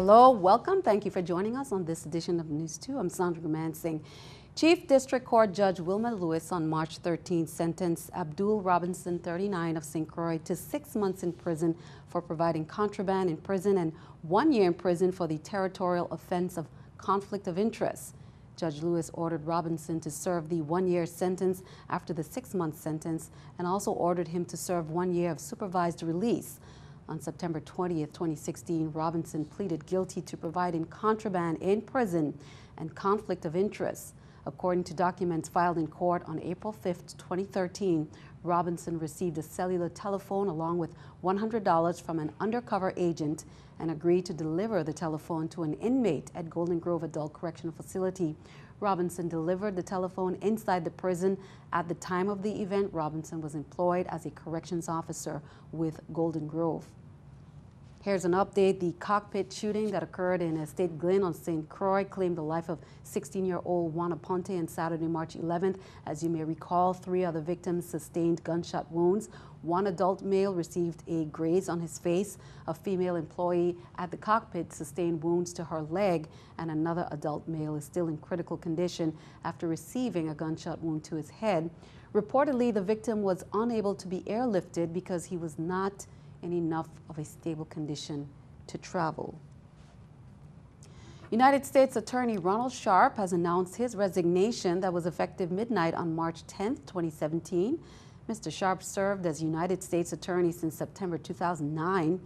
Hello, welcome. Thank you for joining us on this edition of News 2. I'm Sandra Mansing. Chief District Court Judge Wilma Lewis on March 13 sentenced Abdul Robinson, 39, of St. Croix to 6 months in prison for providing contraband in prison and 1 year in prison for the territorial offense of conflict of interest. Judge Lewis ordered Robinson to serve the 1 year sentence after the 6 month sentence and also ordered him to serve 1 year of supervised release. On September 20th, 2016, Robinson pleaded guilty to providing contraband in prison and conflict of interest. According to documents filed in court on April 5th, 2013, Robinson received a cellular telephone along with $100 from an undercover agent and agreed to deliver the telephone to an inmate at Golden Grove Adult Correctional Facility. Robinson delivered the telephone inside the prison. At the time of the event, Robinson was employed as a corrections officer with Golden Grove. Here's an update. The cockpit shooting that occurred in Estate Glen on St. Croix claimed the life of 16-year-old Juana Ponte on Saturday, March 11th. As you may recall, 3 other victims sustained gunshot wounds. One adult male received a graze on his face. A female employee at the cockpit sustained wounds to her leg, and another adult male is still in critical condition after receiving a gunshot wound to his head. Reportedly, the victim was unable to be airlifted because he was not in enough of a stable condition to travel. United States Attorney Ronald Sharp has announced his resignation that was effective midnight on March 10, 2017. Mr. Sharp served as United States Attorney since September 2009.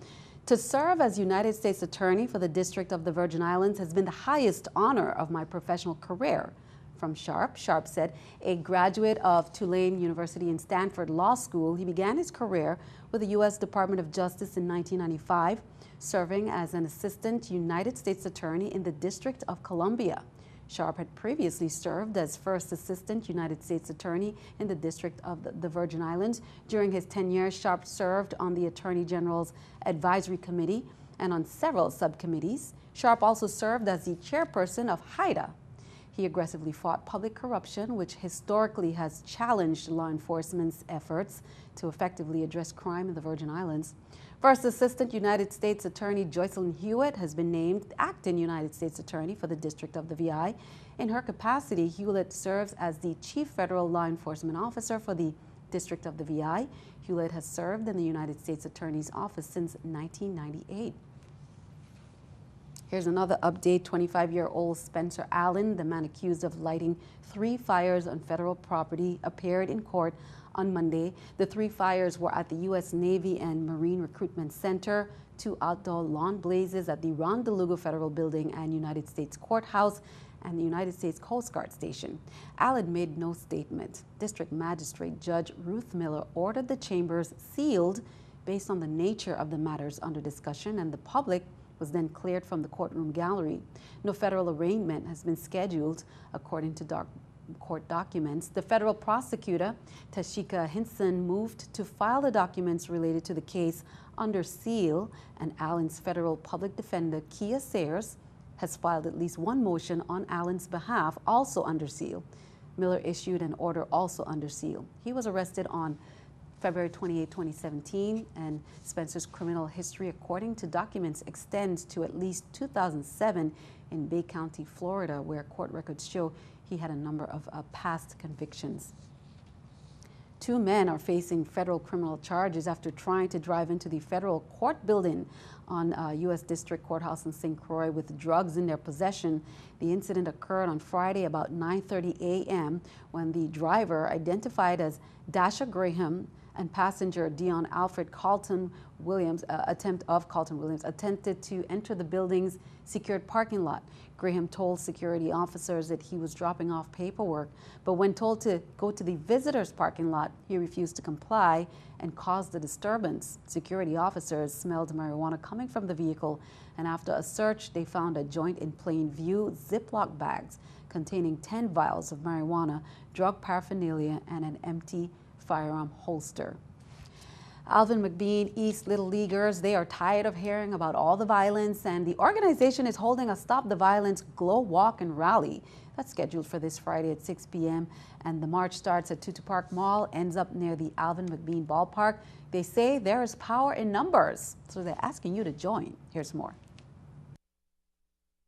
To serve as United States Attorney for the District of the Virgin Islands has been the highest honor of my professional career. From Sharp, Sharp said, a graduate of Tulane University and Stanford Law School, he began his career with the U.S. Department of Justice in 1995, serving as an assistant United States Attorney in the District of Columbia. Sharp had previously served as first assistant United States Attorney in the District of the Virgin Islands. During his tenure, Sharp served on the Attorney General's Advisory Committee and on several subcommittees. Sharp also served as the chairperson of HIDA. He aggressively fought public corruption, which historically has challenged law enforcement's efforts to effectively address crime in the Virgin Islands. First Assistant United States Attorney Joycelyn Hewitt has been named Acting United States Attorney for the District of the VI. In her capacity, Hewitt serves as the Chief Federal Law Enforcement Officer for the District of the VI. Hewitt has served in the United States Attorney's Office since 1998. Here's another update. 25-year-old Spencer Allen, the man accused of lighting 3 fires on federal property, appeared in court on Monday. The 3 fires were at the U.S. Navy and Marine Recruitment Center, 2 outdoor lawn blazes at the Ron DeLugo Federal Building and United States Courthouse, and the United States Coast Guard Station. Allen made no statement. District Magistrate Judge Ruth Miller ordered the chambers sealed based on the nature of the matters under discussion, and the public was then cleared from the courtroom gallery. No federal arraignment has been scheduled, according to court documents. The federal prosecutor, Tashika Hinson, moved to file the documents related to the case under seal, and Allen's federal public defender, Kia Sayers, has filed at least 1 motion on Allen's behalf, also under seal. Miller issued an order also under seal. He was arrested on February 28, 2017, and Spencer's criminal history, according to documents, extends to at least 2007 in Bay County, Florida, where court records show he had a number of past convictions. 2 men are facing federal criminal charges after trying to drive into the federal court building on U.S. District Courthouse in St. Croix with drugs in their possession. The incident occurred on Friday about 9:30 a.m. when the driver, identified as Dasha Graham, and passenger Dion Alfred Carlton Williams, attempted to enter the building's secured parking lot. Graham told security officers that he was dropping off paperwork, but when told to go to the visitors' parking lot, he refused to comply and caused the disturbance. Security officers smelled marijuana coming from the vehicle, and after a search, they found a joint in plain view, Ziploc bags containing 10 vials of marijuana, drug paraphernalia, and an empty firearm holster. Alvin McBean East Little Leaguers, they are tired of hearing about all the violence, and the organization is holding a Stop the Violence Glow Walk and Rally. That's scheduled for this Friday at 6 p.m. and the march starts at Tutu Park Mall, ends up near the Alvin McBean Ballpark. They say there is power in numbers, so they're asking you to join. Here's more.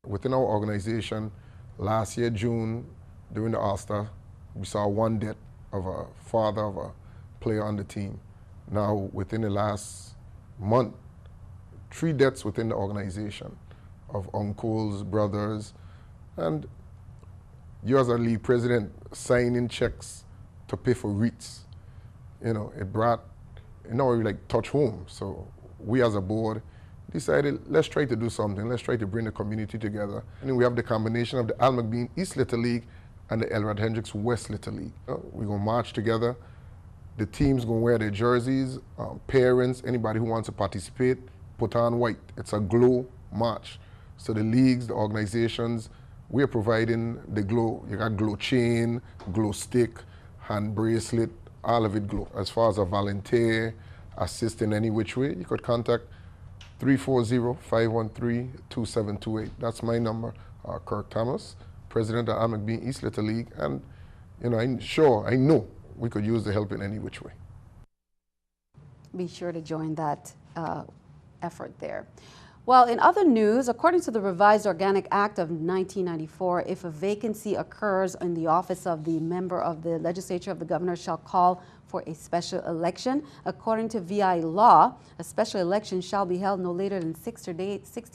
Within our organization, last year, June, during the All-Star, we saw one death of a father of a player on the team. Now, within the last month, 3 deaths within the organization of uncles, brothers, and you as a league president signing checks to pay for REITs. It brought, like touch home. So we as a board decided, let's try to do something. Let's try to bring the community together. And we have the combination of the Al McBean East Little League and the Elrod Hendricks West Little League. We're gonna march together. The team's gonna wear their jerseys. Parents, anybody who wants to participate, put on white. It's a glow march. So the leagues, the organizations, we're providing the glow. You got glow chain, glow stick, hand bracelet, all of it glow. As far as a volunteer, assist in any which way, you could contact 340-513-2728. That's my number, Kirk Thomas, president of Al McBean East Little League. And I know we could use the help in any which way. Be sure to join that effort there. Well, in other news, according to the revised Organic Act of 1994, if a vacancy occurs in the office of the member of the legislature of the governor shall call for a special election. According to VI law, a special election shall be held no later than 60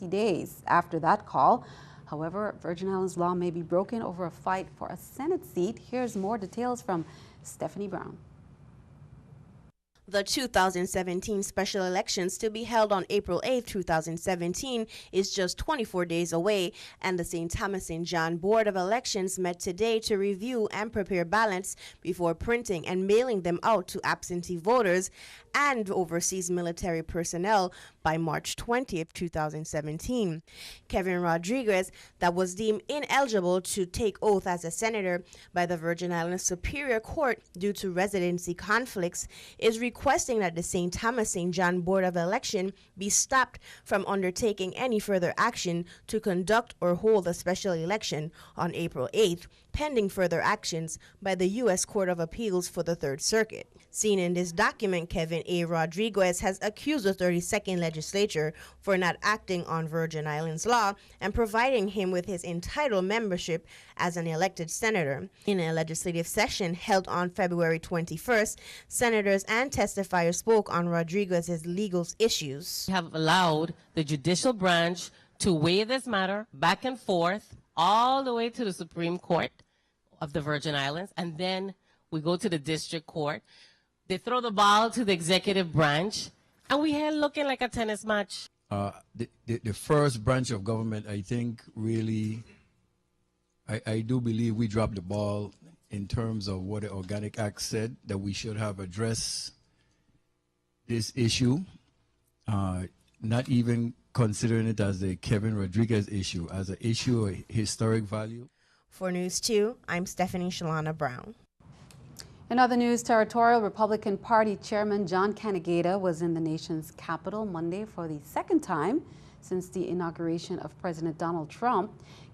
days after that call. However, Virgin Islands law may be broken over a fight for a Senate seat. Here's more details from Stephanie Brown. The 2017 special elections to be held on April 8, 2017 is just 24 days away, and the St. Thomas St. John Board of Elections met today to review and prepare ballots before printing and mailing them out to absentee voters and overseas military personnel by March 20, 2017. Kevin Rodriguez, that was deemed ineligible to take oath as a senator by the Virgin Islands Superior Court due to residency conflicts, is requesting that the St. Thomas St. John Board of Election be stopped from undertaking any further action to conduct or hold a special election on April 8th, pending further actions by the U.S. Court of Appeals for the Third Circuit. Seen in this document, Kevin A. Rodriguez has accused the 32nd Legislature for not acting on Virgin Islands law and providing him with his entitled membership as an elected senator. In a legislative session held on February 21st, senators and testifiers spoke on Rodriguez's legal issues. We have allowed the judicial branch to weigh this matter back and forth all the way to the Supreme Court of the Virgin Islands, and then we go to the district court. They throw the ball to the executive branch, and we here looking like a tennis match. The first branch of government, I think, really, I do believe we dropped the ball in terms of what the Organic Act said, that we should have addressed this issue, not even considering it as the Kevin Rodriguez issue, as an issue of historic value. For News 2, I'm Stephanie Shalana Brown. In other news, Territorial Republican Party Chairman John Canegata was in the nation's capital Monday for the second time since the inauguration of President Donald Trump.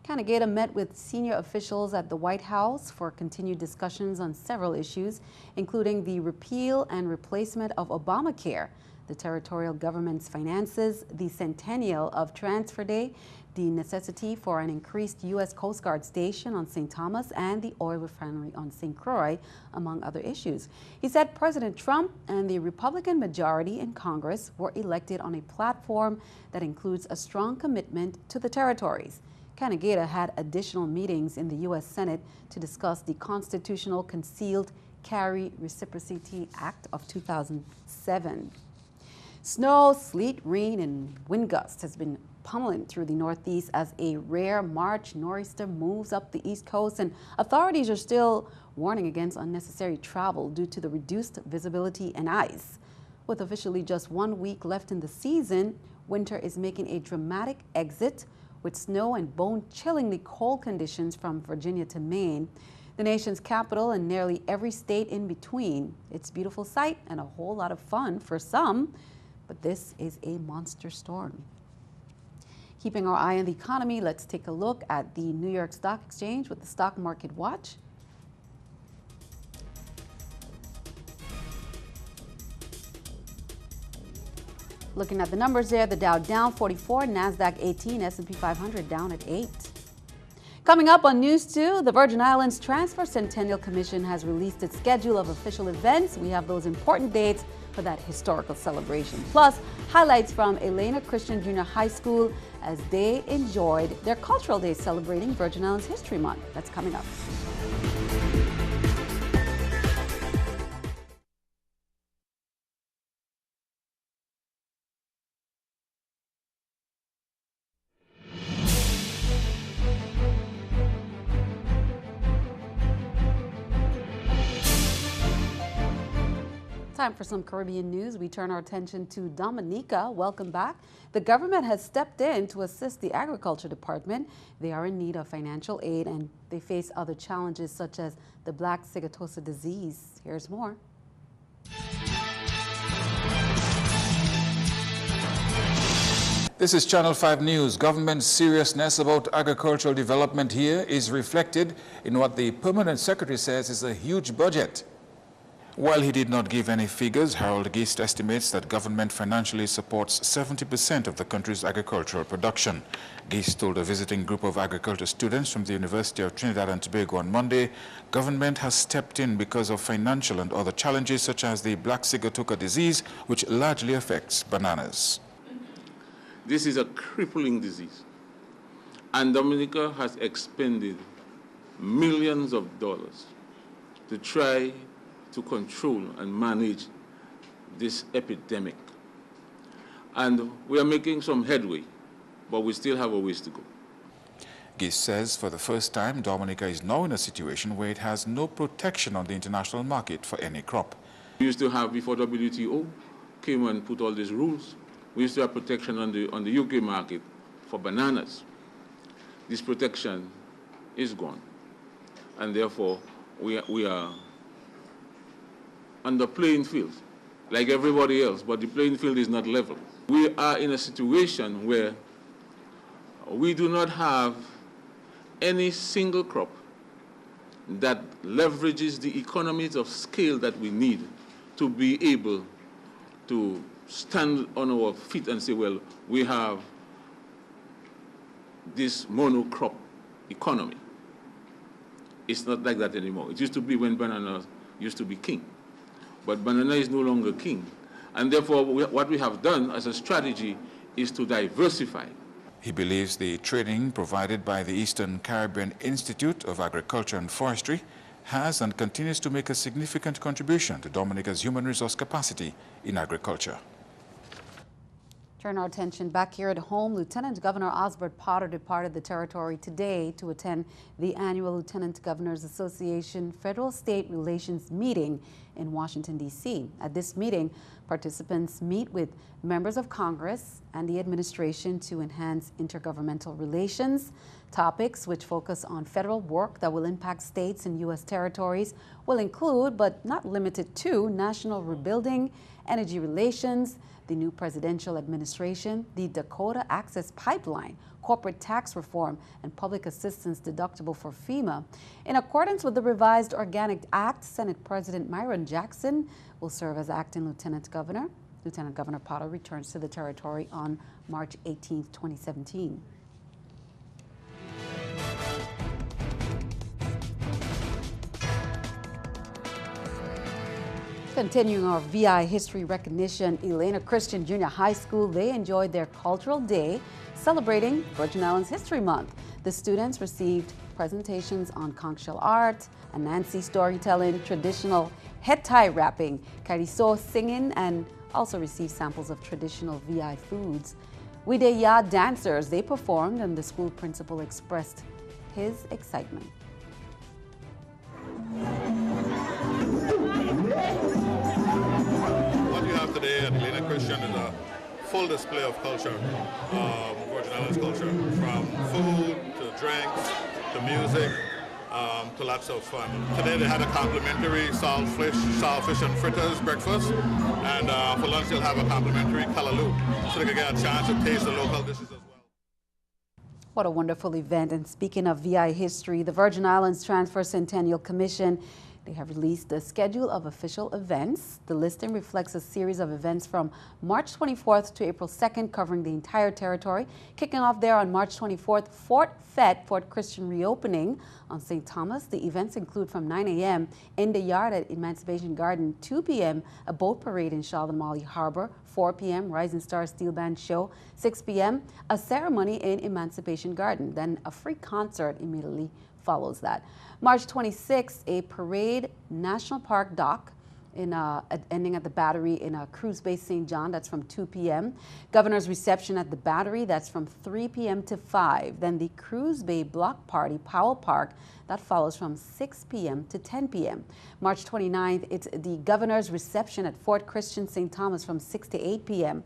Canegata met with senior officials at the White House for continued discussions on several issues, including the repeal and replacement of Obamacare, the territorial government's finances, the centennial of Transfer Day, the necessity for an increased U.S. Coast Guard station on St. Thomas, and the oil refinery on St. Croix, among other issues. He said President Trump and the Republican majority in Congress were elected on a platform that includes a strong commitment to the territories. Canegata had additional meetings in the U.S. Senate to discuss the Constitutional Concealed Carry Reciprocity Act of 2007. Snow, sleet, rain, and wind gusts has been pummeling through the Northeast as a rare March nor'easter moves up the East Coast, and authorities are still warning against unnecessary travel due to the reduced visibility and ice. With officially just 1 week left in the season, winter is making a dramatic exit with snow and bone-chillingly cold conditions from Virginia to Maine, the nation's capital, and nearly every state in between. It's a beautiful sight and a whole lot of fun for some, but this is a monster storm. Keeping our eye on the economy, let's take a look at the New York Stock Exchange with the Stock Market Watch. Looking at the numbers there, the Dow down 44, NASDAQ 18, S&P 500 down at 8. Coming up on News 2, the Virgin Islands Transfer Centennial Commission has released its schedule of official events. We have those important dates for that historical celebration. Plus, highlights from Elena Christian Junior High School as they enjoyed their cultural day celebrating Virgin Islands History Month. That's coming up. Time for some Caribbean news. We turn our attention to Dominica. Welcome back. The government has stepped in to assist the Agriculture Department. They are in need of financial aid and they face other challenges such as the black sigatosa disease. Here's more. This is Channel 5 News. Government's seriousness about agricultural development here is reflected in what the Permanent Secretary says is a huge budget. While he did not give any figures, Harold Geist estimates that government financially supports 70% of the country's agricultural production. Geist told a visiting group of agriculture students from the University of Trinidad and Tobago on Monday, government has stepped in because of financial and other challenges such as the black sigatoka disease, which largely affects bananas. This is a crippling disease, and Dominica has expended millions of dollars to try to control and manage this epidemic. And we are making some headway, but we still have a ways to go. Geist says for the first time, Dominica is now in a situation where it has no protection on the international market for any crop. We used to have, before WTO came and put all these rules, we used to have protection on the UK market for bananas. This protection is gone, and therefore we are on the playing field, like everybody else, but the playing field is not level. We are in a situation where we do not have any single crop that leverages the economies of scale that we need to be able to stand on our feet and say, well, we have this monocrop economy. It's not like that anymore. It used to be when banana used to be king. But banana is no longer king. And therefore, what we have done as a strategy is to diversify. He believes the training provided by the Eastern Caribbean Institute of Agriculture and Forestry has and continues to make a significant contribution to Dominica's human resource capacity in agriculture. Turn our attention back here at home. Lieutenant Governor Osbert Potter departed the territory today to attend the annual Lieutenant Governors Association Federal-State Relations meeting in Washington, D.C. At this meeting, participants meet with members of Congress and the administration to enhance intergovernmental relations. Topics which focus on federal work that will impact states and U.S. territories will include, but not limited to, national rebuilding, energy relations, the new presidential administration, the Dakota Access Pipeline, corporate tax reform, and public assistance deductible for FEMA. In accordance with the revised Organic Act, Senate President Myron Jackson will serve as acting Lieutenant Governor. Lieutenant Governor Potter returns to the territory on March 18, 2017. Continuing our VI history recognition, Elena Christian Junior High School, they enjoyed their cultural day celebrating Virgin Islands History Month. The students received presentations on conch shell art, Anansi storytelling, traditional head tie wrapping, cariso singing, and also received samples of traditional VI foods. Wideya dancers, they performed, and the school principal expressed his excitement. What you have today at Elena Christian is a full display of culture, Virgin Islands culture, from food to drinks to music to lots of fun. Today they had a complimentary saltfish and fritters breakfast, and for lunch they'll have a complimentary kalaloo, so they can get a chance to taste the local dishes as well. What a wonderful event. And speaking of VI history, the Virgin Islands Transfer Centennial Commission They have released the schedule of official events. The listing reflects a series of events from March 24th to April 2nd, covering the entire territory. Kicking off there on March 24th, Fort Christian reopening on St. Thomas. The events include from 9 a.m. in the yard at Emancipation Garden, 2 p.m. a boat parade in Charlotte Harbor, 4 p.m. Rising Star Steel Band show, 6 p.m. a ceremony in Emancipation Garden, then a free concert immediately follows that. March 26th, a parade, National Park dock, ending at the Battery in Cruise Bay St. John, that's from 2 p.m. Governor's reception at the Battery, that's from 3 p.m. to 5. Then the Cruise Bay Block Party, Powell Park, that follows from 6 p.m. to 10 p.m. March 29th, it's the Governor's reception at Fort Christian St. Thomas from 6 to 8 p.m.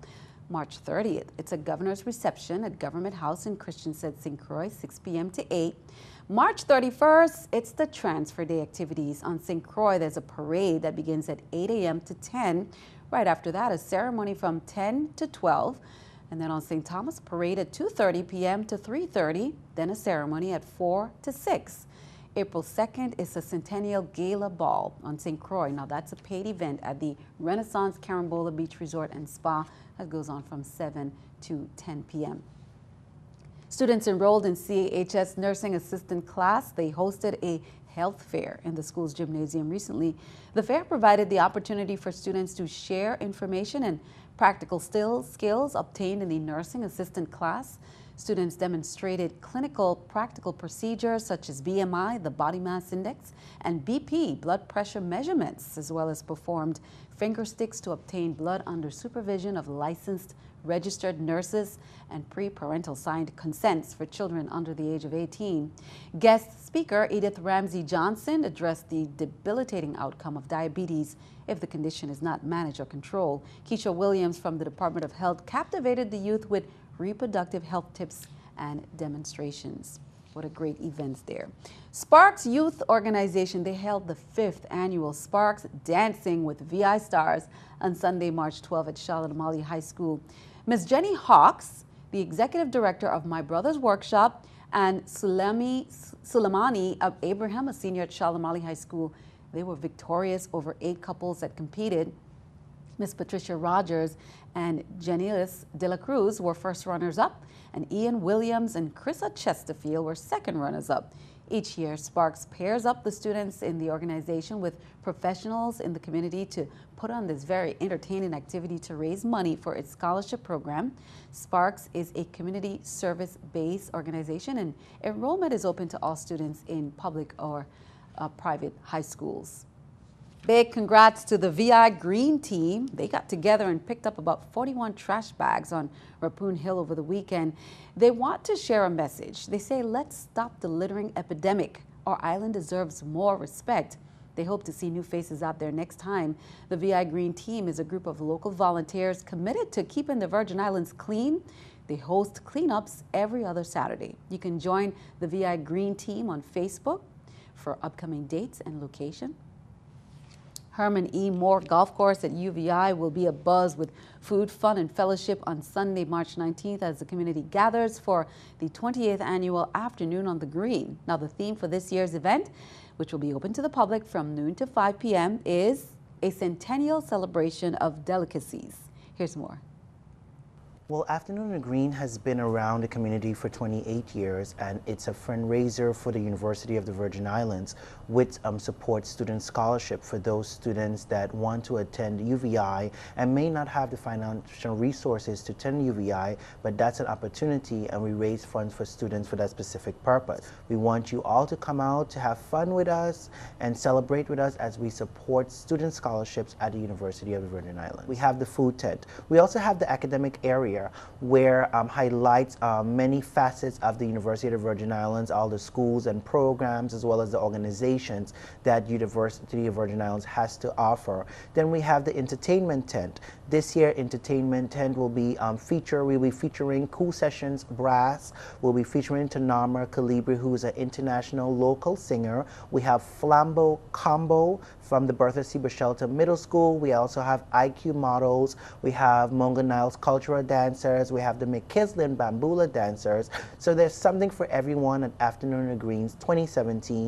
March 30th, it's a Governor's reception at Government House in Christiansted, St. Croix, 6 p.m. to 8. March 31st, it's the Transfer Day activities. On St. Croix, there's a parade that begins at 8 a.m. to 10. Right after that, a ceremony from 10 to 12. And then on St. Thomas, a parade at 2:30 p.m. to 3:30. Then a ceremony at 4 to 6. April 2nd is a Centennial Gala Ball on St. Croix. Now, that's a paid event at the Renaissance Carambola Beach Resort and Spa. That goes on from 7 to 10 p.m. Students enrolled in CAHS nursing assistant class, they hosted a health fair in the school's gymnasium recently. The fair provided the opportunity for students to share information and practical skills obtained in the nursing assistant class. Students demonstrated clinical practical procedures such as BMI, the body mass index, and BP, blood pressure measurements, as well as performed finger sticks to obtain blood under supervision of licensed registered nurses and pre-parental signed consents for children under the age of 18. Guest speaker Edith Ramsey Johnson addressed the debilitating outcome of diabetes if the condition is not managed or controlled. Keisha Williams from the Department of Health captivated the youth with reproductive health tips and demonstrations. What a great event there. Sparks Youth Organization, they held the 5th annual Sparks Dancing with VI Stars on Sunday, March 12 at Charlotte Amalie High School. Ms. Jenny Hawks, the executive director of My Brother's Workshop, and Suleimani of Abraham, a senior at Charlotte Amalie High School, they were victorious over 8 couples that competed. Ms. Patricia Rogers and Janilis De La Cruz were first runners-up, and Ian Williams and Chrissa Chesterfield were second runners-up. Each year, Sparks pairs up the students in the organization with professionals in the community to put on this very entertaining activity to raise money for its scholarship program. Sparks is a community service-based organization, and enrollment is open to all students in public or private high schools. Big congrats to the VI Green team. They got together and picked up about 41 trash bags on Rappoon Hill over the weekend. They want to share a message. They say, let's stop the littering epidemic. Our island deserves more respect. They hope to see new faces out there next time. The VI Green team is a group of local volunteers committed to keeping the Virgin Islands clean. They host cleanups every other Saturday. You can join the VI Green team on Facebook for upcoming dates and location. Herman E. Moore Golf Course at UVI will be abuzz with food, fun, and fellowship on Sunday, March 19th as the community gathers for the 28th annual Afternoon on the Green. Now, the theme for this year's event, which will be open to the public from noon to 5 p.m., is a centennial celebration of delicacies. Here's more. Well, Afternoon on the Green has been around the community for 28 years, and it's a fundraiser for the University of the Virgin Islands, which supports student scholarship for those students that want to attend UVI and may not have the financial resources to attend UVI, but that's an opportunity, and we raise funds for students for that specific purpose. We want you all to come out to have fun with us and celebrate with us as we support student scholarships at the University of the Virgin Islands. We have the food tent. We also have the academic area where highlights many facets of the University of the Virgin Islands, all the schools and programs, as well as the organizations that University of the Virgin Islands has to offer. Then we have the entertainment tent. This year, entertainment tent will be we'll be featuring Cool Sessions Brass. We'll be featuring Tanama Calibri, who is an international local singer. We have Flambeau Combo from the Bertha C. Shelter Middle School. We also have IQ models. We have Monga Niles cultural dancers. We have the McKislin Bambula dancers. So there's something for everyone at Afternoon on the Greens 2017.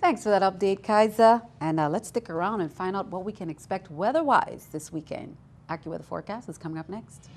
Thanks for that update, Kaiser. And let's stick around and find out what we can expect weather-wise this weekend. AccuWeather forecast is coming up next.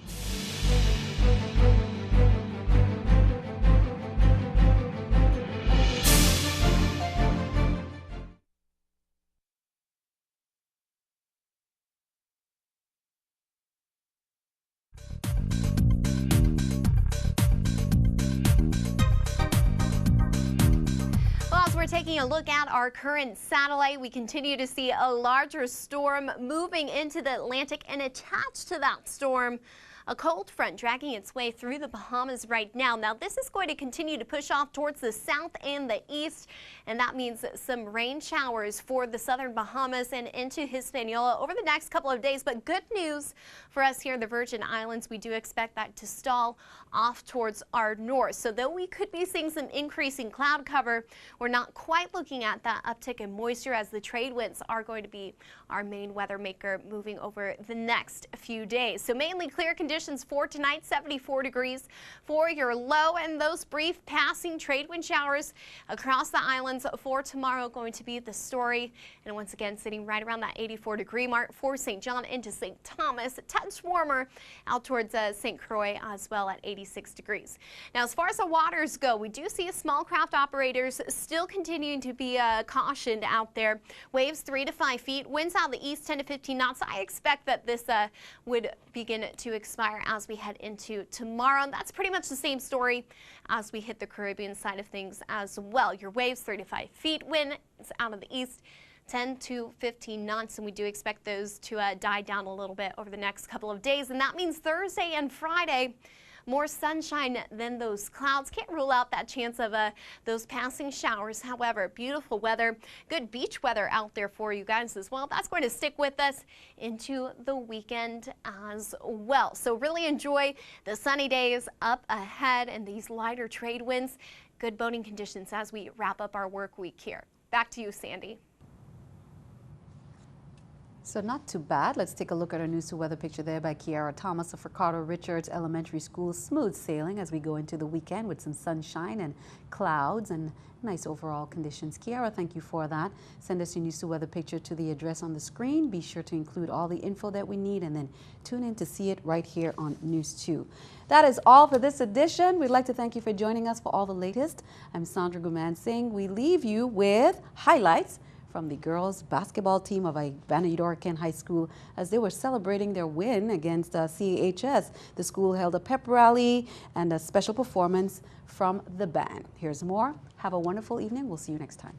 We're taking a look at our current satellite. We continue to see a larger storm moving into the Atlantic, and attached to that storm, a cold front dragging its way through the Bahamas right now. Now, this is going to continue to push off towards the south and the east, and that means some rain showers for the southern Bahamas and into Hispaniola over the next couple of days. But good news for us here in the Virgin Islands, we do expect that to stall off towards our north. So though we could be seeing some increasing cloud cover, we're not quite looking at that uptick in moisture, as the trade winds are going to be our main weather maker moving over the next few days. So mainly clear conditions for tonight, 74 degrees for your low, and those brief passing trade wind showers across the islands for tomorrow going to be the story. And once again, sitting right around that 84-degree mark for St. John into St. Thomas, a touch warmer out towards St. Croix as well at 86 degrees. Now, as far as the waters go, we do see small craft operators still continuing to be cautioned out there. Waves 3 to 5 feet, winds out of the east 10 to 15 knots. I expect that this would begin to expire as we head into tomorrow. And that's pretty much the same story as we hit the Caribbean side of things as well. Your waves 3 to 5 feet, winds out of the east 10 to 15 knots, and we do expect those to die down a little bit over the next couple of days. And that means Thursday and Friday, more sunshine than those clouds. Can't rule out that chance of those passing showers. However, beautiful weather, good beach weather out there for you guys as well. That's going to stick with us into the weekend as well. So really enjoy the sunny days up ahead and these lighter trade winds. Good boating conditions as we wrap up our work week here. Back to you, Sandy. So not too bad. Let's take a look at our News 2 weather picture there by Kiara Thomas of Ricardo Richards Elementary School. Smooth sailing as we go into the weekend with some sunshine and clouds and nice overall conditions. Kiara, thank you for that. Send us your News 2 weather picture to the address on the screen. Be sure to include all the info that we need, and then tune in to see it right here on News 2. That is all for this edition. We'd like to thank you for joining us for all the latest. I'm Sandra Guman Singh. We leave you with highlights from the girls basketball team of Banadorcan High School as they were celebrating their win against CAHS. The school held a pep rally and a special performance from the band. Here's more. Have a wonderful evening. We'll see you next time.